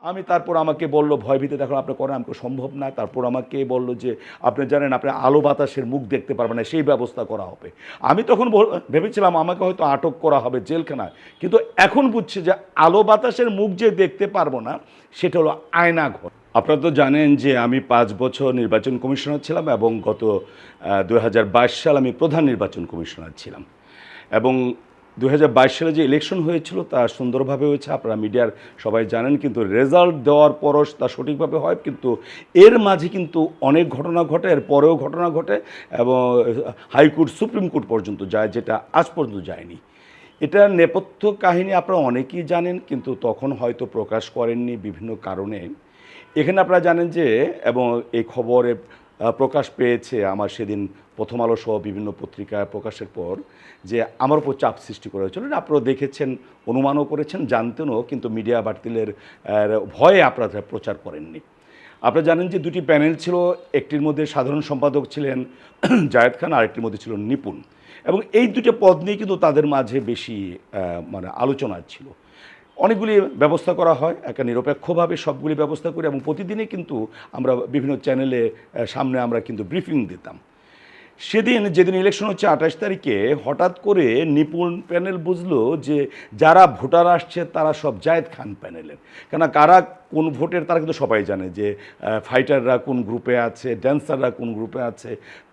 আমি তারপর আমাকে বলল ভয়ভীতি দেখো আপনি করেন আমাকে সম্ভব না। তারপর আমাকে বলল যে আপনি জানেন আপনি আলো বাতাসের মুখ দেখতে পারবেন না, সেই ব্যবস্থা করা হবে। আমি তখন ভেবেছিলাম আমাকে হয়তো আটক করা হবে জেলখানায়, কিন্তু এখন বুঝছি যে আলো বাতাসের মুখ যে দেখতে পারবো না সেটা হলো আয়নাঘর। আপনারা তো জানেন যে আমি 5 বছর নির্বাচন কমিশনার ছিলাম এবং গত 2022 সাল আমি প্রধান নির্বাচন কমিশনার ছিলাম। এবং 2022 সালে যে ইলেকশন হয়েছিল তা সুন্দরভাবে হয়েছে, আপনারা মিডিয়ার সবাই জানেন, কিন্তু রেজাল্ট দেওয়ার পরও তা সঠিকভাবে হয়, কিন্তু এর মাঝে কিন্তু অনেক ঘটনা ঘটে, এর পরেও ঘটনা ঘটে এবং হাইকোর্ট সুপ্রিম কোর্ট পর্যন্ত যায়, যেটা আজ পর্যন্ত যায়নি। এটার নেপথ্য কাহিনী আপনারা অনেকেই জানেন, কিন্তু তখন হয়তো প্রকাশ করেননি বিভিন্ন কারণে। এখানে আপনারা জানেন যে, এবং এই খবরে প্রকাশ পেয়েছে আমার সেদিন প্রথম আলো সহ বিভিন্ন পত্রিকায় প্রকাশের পর, যে আমার উপর চাপ সৃষ্টি করা হয়েছিল। আপনারা দেখেছেন, অনুমানও করেছেন, জানতেনও, কিন্তু মিডিয়া বাতিলের ভয়ে আপনারা প্রচার করেননি। আপনারা জানেন যে দুটি প্যানেল ছিল, একটির মধ্যে সাধারণ সম্পাদক ছিলেন জায়েদ খান, আরেকটির মধ্যে ছিল নিপুণ, এবং এই দুটো পদ নিয়ে কিন্তু তাদের মাঝে বেশি মানে আলোচনা ছিল। অনেকগুলি ব্যবস্থা করা হয়, একটা নিরপেক্ষভাবে সবগুলি ব্যবস্থা করি, এবং প্রতিদিনই কিন্তু আমরা বিভিন্ন চ্যানেলে সামনে আমরা কিন্তু ব্রিফিং দিতাম। সেদিন যেদিন ইলেকশন হচ্ছে 28 তারিখে, হঠাৎ করে নিপুণ প্যানেল বুঝলো যে যারা ভোটার আসছে তারা সব জায়েদ খান প্যানেলের। কেন কারা কোন ভোটের তারা কিন্তু সবাই জানে, যে ফাইটাররা কোন গ্রুপে আছে, ড্যান্সাররা কোন গ্রুপে আছে।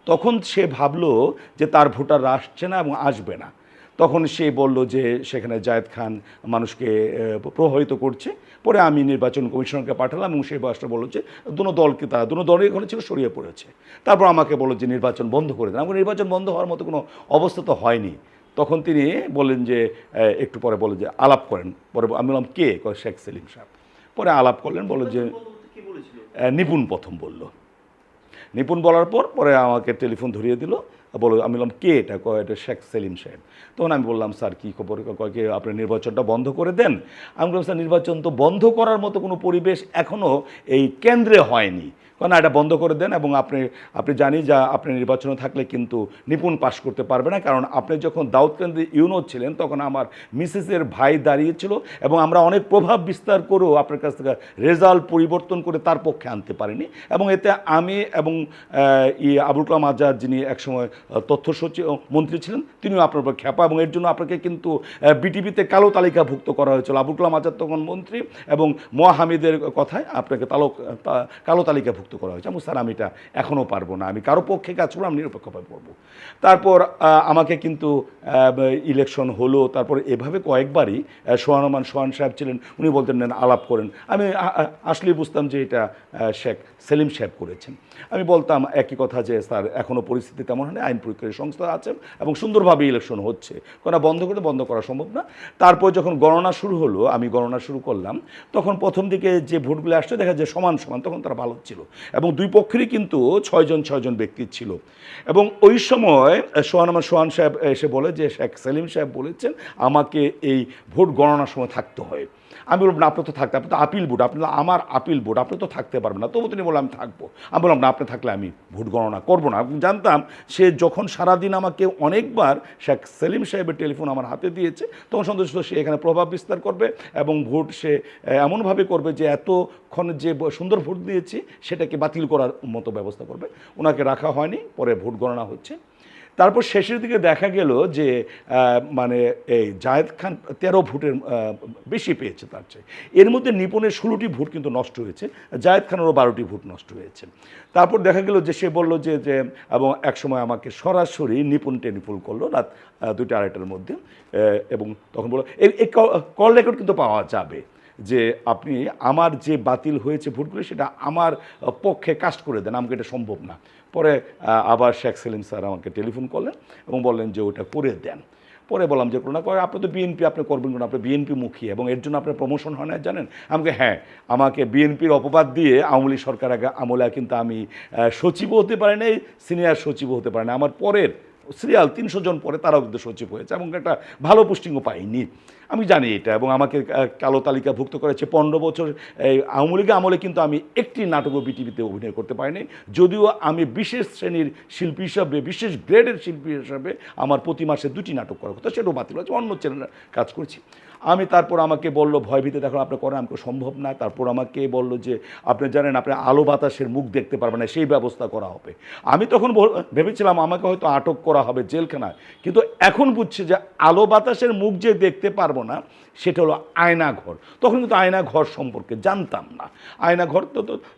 তখন সে ভাবলো যে তার ভোটাররা আসছে না এবং আসবে না। তখন সে বলল যে সেখানে জায়েদ খান মানুষকে প্রভাবিত করছে। পরে আমি নির্বাচন কমিশনারকে পাঠালাম এবং সেই বয়সটা বললো যে দুনো দলকে, তারা দুনো দলই এখানে ছিল, সরিয়ে পড়েছে। তারপর আমাকে বললো যে নির্বাচন বন্ধ করে দেন। আমার নির্বাচন বন্ধ হওয়ার মতো কোনো অবস্থা তো হয়নি। তখন তিনি বললেন যে একটু পরে বলে যে আলাপ করেন। পরে আমি বললাম কে? শেখ সেলিম সাহেব। পরে আলাপ করলেন, বললো যে নিপুণ প্রথম বলল। নিপুণ বলার পর পরে আমাকে টেলিফোন ধরিয়ে দিল, বলো। আমি বললাম কে এটা? এটা শেখ সেলিম সাহেব। তখন আমি বললাম স্যার কী খবর? কয়েকে আপনি নির্বাচনটা বন্ধ করে দেন। আমি বললাম স্যার নির্বাচন তো বন্ধ করার মতো কোনো পরিবেশ এখনও এই কেন্দ্রে হয়নি, কারণ এটা বন্ধ করে দেন। এবং আপনি জানি যা আপনি নির্বাচনে থাকলে কিন্তু নিপুণ পাশ করতে পারবে না, কারণ আপনি যখন দাউদকান্দি ইউনো ছিলেন তখন আমার মিসেসের ভাই দাঁড়িয়েছিল এবং আমরা অনেক প্রভাব বিস্তার করেও আপনার কাছ থেকে রেজাল্ট পরিবর্তন করে তার পক্ষে আনতে পারিনি। এবং এতে আমি এবং আবুল কালাম আজাদ, যিনি একসময় তথ্য সচিব মন্ত্রী ছিলেন, তিনিও আপনার উপর খ্যাপা, এবং এর জন্য আপনাকে কিন্তু বিটিভিতে কালো তালিকাভুক্ত করা হয়েছিল। আবুল কালাম আজাদ তখন মন্ত্রী এবং মোয়া হামিদের কথায় আপনাকে কালো তালিকাভুক্ত করা হয়েছে। আমি স্যার আমি এটা এখনও পারবো না, আমি কারো পক্ষে কাজ করবো, আমি নিরপেক্ষভাবে করবো। তারপর আমাকে কিন্তু ইলেকশন হলো। তারপর এভাবে কয়েকবারই সোহান সাহেব ছিলেন, উনি বলতেন নেন আলাপ করেন। আমি আসলেই বুঝতাম যে এটা শেখ সেলিম সাহেব করেছেন। আমি বলতাম একই কথা যে স্যার এখনও পরিস্থিতি তেমন হয়নি, আইন প্রয়োগকারী সংস্থা আছেন এবং সুন্দরভাবে ইলেকশন হচ্ছে, কোনো বন্ধ করা সম্ভব না। তারপর যখন গণনা শুরু হলো, আমি গণনা শুরু করলাম, তখন প্রথম দিকে যে ভোটগুলো আসছে দেখা যায় সমান সমান, তখন তারা ভালো ছিল এবং দুই পক্ষেরই কিন্তু 6 জন ব্যক্তি ছিল। এবং ওই সময় সোহান সাহেব এসে বলে যে শেখ সেলিম সাহেব বলেছেন আমাকে এই ভোট গণনার সময় থাকতে হয়। আমি বললাম না, আপনি তো থাকতে, আপনি তো আপিল ভোট, আপনি তো আমার আপিল ভোট, আপনি তো থাকতে পারবেন না। তবু তিনি বললাম আমি থাকবো। আমি বললাম না, আপনি থাকলে আমি ভোট গণনা করবো না। আমি জানতাম সে যখন সারাদিন আমাকে অনেকবার শেখ সেলিম সাহেবের টেলিফোন আমার হাতে দিয়েছে, তখন সন্তুষ্ট সে এখানে প্রভাব বিস্তার করবে এবং ভোট সে এমনভাবে করবে যে এতক্ষণ যে সুন্দর ভোট দিয়েছি সেটাকে বাতিল করার মতো ব্যবস্থা করবে। ওনাকে রাখা হয়নি, পরে ভোট গণনা হচ্ছে। তারপর শেষের দিকে দেখা গেল যে মানে এই জায়েদ খান 13 ভোটের বেশি পেয়েছে তার চেয়ে। এর মধ্যে নিপুণের 16টি ভোট কিন্তু নষ্ট হয়েছে, জায়েদ খানেরও 12টি ভোট নষ্ট হয়েছে। তারপর দেখা গেল যে সে বলল যে এবং একসময় আমাকে সরাসরি নিপুণ টেলিফোন করলো রাত 2টা 2:30টার মধ্যে, এবং তখন বললো এই কল রেকর্ড কিন্তু পাওয়া যাবে যে আপনি আমার যে বাতিল হয়েছে ভোটগুলো সেটা আমার পক্ষে কাস্ট করে দেন, আমাকে এটা সম্ভব না। পরে আবার শেখ সেলিম স্যার আমাকে টেলিফোন করলেন এবং বললেন যে ওটা করে দেন। পরে বললাম যে না করে, আপনি তো বিএনপি, আপনি করবেন কেন, আপনি বিএনপি মুখী এবং এর জন্য আপনার প্রমোশন হয় না জানেন। আমাকে হ্যাঁ, আমাকে বিএনপির অপবাদ দিয়ে আওয়ামী লীগ সরকার আমলে কিন্তু আমি সচিবও হতে পারি নাই, সিনিয়র সচিবও হতে পারি না। আমার পরের সিরিয়াল 300 জন পরে তারাও কিন্তু সচিব হয়েছে এবং একটা ভালো পোস্টিংও পাইনি। আমি জানি এটা, এবং আমাকে কালো তালিকাভুক্ত করেছে 15 বছর। এই আওয়ামী লীগের আমলে কিন্তু আমি একটি নাটকও বিটিভিতে অভিনয় করতে পারিনি, যদিও আমি বিশেষ শ্রেণীর শিল্পী হিসাবে, বিশেষ গ্রেডের শিল্পী হিসাবে আমার প্রতি মাসে 2টি নাটক করার কথা, সেটাও বাতিল হয়েছে, অন্য চ্যানেলে কাজ করছি আমি। তারপর আমাকে বলল ভয়ভীতি দেখো আপনি করেন, আমাকে সম্ভব না। তারপর আমাকে বলল যে আপনি জানেন আপনি আলো বাতাসের মুখ দেখতে পারবেন না, সেই ব্যবস্থা করা হবে। আমি তখন ভেবেছিলাম আমাকে হয়তো আটক করা হবে জেলখানায়, কিন্তু এখন বুঝছি যে আলো বাতাসের মুখ যে দেখতে পারবো না সেটা হলো আয়নাঘর। তখন কিন্তু আয়নাঘর সম্পর্কে জানতাম না। আয়নাঘর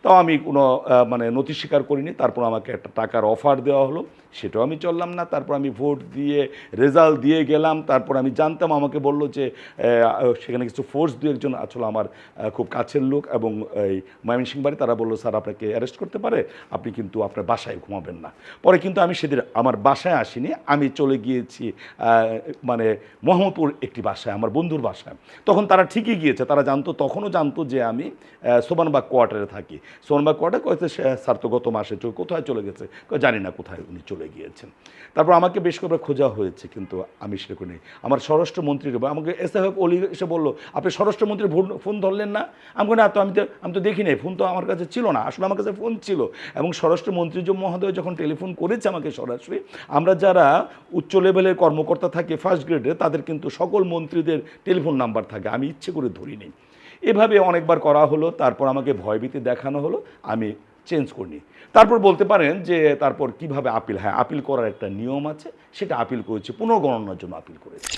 তাও আমি কোনো মানে নথি স্বীকার করিনি। তারপর আমাকে একটা টাকার অফার দেওয়া হলো, সেটাও আমি চললাম না। তারপর আমি ভোট দিয়ে রেজাল্ট দিয়ে গেলাম। তারপর আমি জানতাম, আমাকে বললো যে সেখানে কিছু ফোর্স দিয়ে একজন আসলে আমার খুব কাছের লোক এবং এই ময়মনসিংহ বাড়ি, তারা বললো স্যার আপনাকে অ্যারেস্ট করতে পারে, আপনি কিন্তু আপনার বাসায় ঘুমাবেন না। পরে কিন্তু আমি সেদিন আমার বাসায় আসিনি, আমি চলে গিয়েছি মানে মোহাম্মদপুর একটি বাসায়, আমার বন্ধুর বাসায়। তখন তারা ঠিকই গিয়েছে, তারা জানতো, তখনও জানতো যে আমি সোবানবাগ কোয়ার্টারে থাকি। সোবানবাগ কোয়ার্টার কয়েছে স্যার তো গত মাসে কোথায় চলে গেছে, জানি না কোথায় উনি চলে গিয়েছেন। তারপর আমাকে বেশ কয়েকবার খোঁজা হয়েছে, কিন্তু আমি সেরকম নেই। আমার স্বরাষ্ট্রমন্ত্রীর আমাকে এসএফ অলি এসে বললো আপনি স্বরাষ্ট্রমন্ত্রীর ফোন ধরলেন না। আমি না, তো আমি তো দেখি নাই, ফোন তো আমার কাছে ছিল না। আসলে আমার কাছে ফোন ছিল, এবং স্বরাষ্ট্রমন্ত্রী মহোদয় যখন টেলিফোন করেছে আমাকে সরাসরি, আমরা যারা উচ্চ লেভেলের কর্মকর্তা থাকে ফার্স্ট গ্রেডে, তাদের কিন্তু সকল মন্ত্রীদের টেলিফোন নাম্বার থাকে, আমি ইচ্ছে করে ধরি নেই। এভাবে অনেকবার করা হলো। তারপর আমাকে ভয়ভীতি দেখানো হলো, আমি চেঞ্জ করিনি। তারপর বলতে পারেন যে তারপর কিভাবে আপিল, হ্যাঁ আপিল করার একটা নিয়ম আছে, সেটা আপিল করেছি, পুনর্গণনার জন্য আপিল করেছি।